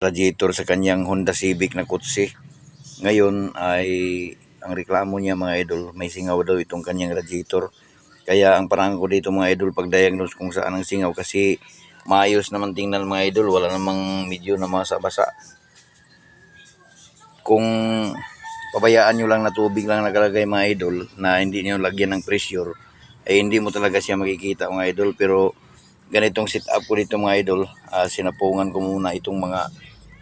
radiator sa kanyang Honda Civic na kotse. Ngayon ay ang reklamo niya mga idol, may singaw daw itong kanyang radiator. Kaya ang parang ko dito mga idol, pag-diagnose kung saan ang singaw, kasi maayos naman tingnan mga idol, wala namang medyo na basa-basa. Kung pabayaan nyo lang na tubig lang nakalagay mga idol, na hindi nyo lagyan ng pressure, ay hindi mo talaga siya makikita mga idol. Pero ganitong setup ko dito mga idol, sinapungan ko muna itong mga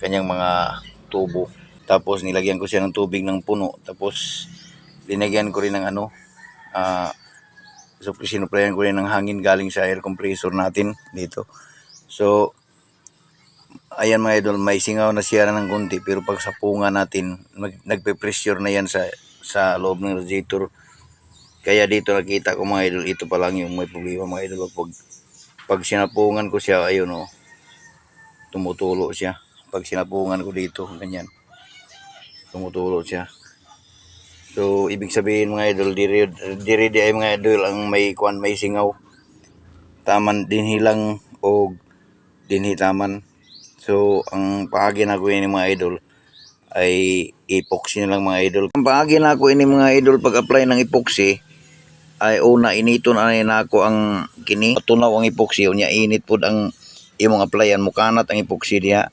kanyang mga tubo, tapos nilagyan ko siya ng tubig ng puno, tapos linagyan ko rin ng so sinuplayan ko rin ng hangin galing sa air compressor natin dito. So ayan mga idol, may singaw na siya ng konti, pero pag sapungan natin, nagpe-pressure na yan sa loob ng radiator. Kaya dito nakita ko mga idol, ito pa lang yung may problema mga idol. Pag sinapungan ko siya, ayun o, tumutulo siya. Pag sinapungan ko dito, ganyan, tumutulo siya. So ibig sabihin mga idol, diri ay mga idol ang may singaw. Taman dinhi lang o dinhi taman. So ang paagi na ko ini mga idol ay epoxy na lang mga idol. Ang paagi na ko ini mga idol, pag-apply ng epoxy ay una initon ani nako ang kini, tunaw ang epoxy unya, init pud ang imong applyan, mukanat ang epoxy diha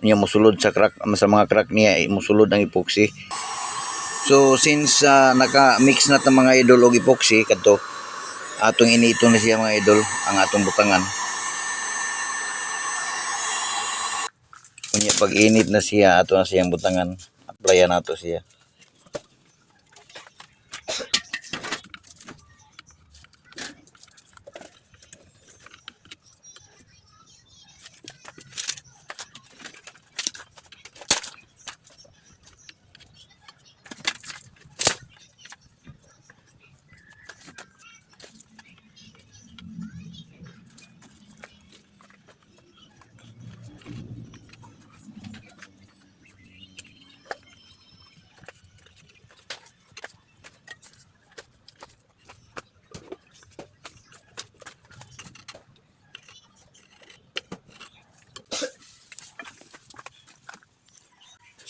unya, mosulod sa crack, sa mga crack niya mosulod ang epoxy. So since naka-mix na ta mga idol og epoxy kadto, atong initon na siya mga idol ang atong butangan. Unya pag init na siya, ato na siyang butangan, applyan nato siya.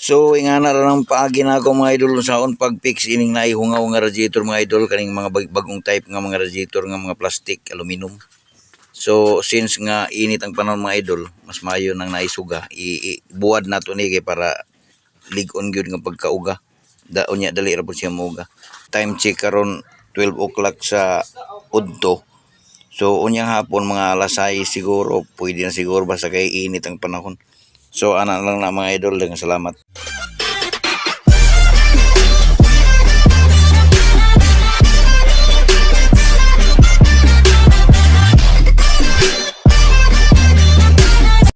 So ingana ra ng paagi na ako mga idol saon pag-fix ining naihungaw nga radiator mga idol, kaning mga bagong type nga mga radiator nga mga plastic, aluminum. So since nga init ang panahon mga idol, mas maayo nang naisuga, ibuwad nato ni kay para lig-on gyud nga pagkauga. Unya dali ra pud siya muuga. Time check karon 12 o'clock sa udto. So unyang hapon mga alas 6 siguro, pwede na siguro basta kay init ang panahon. So ana lang na mga idol, daghang salamat.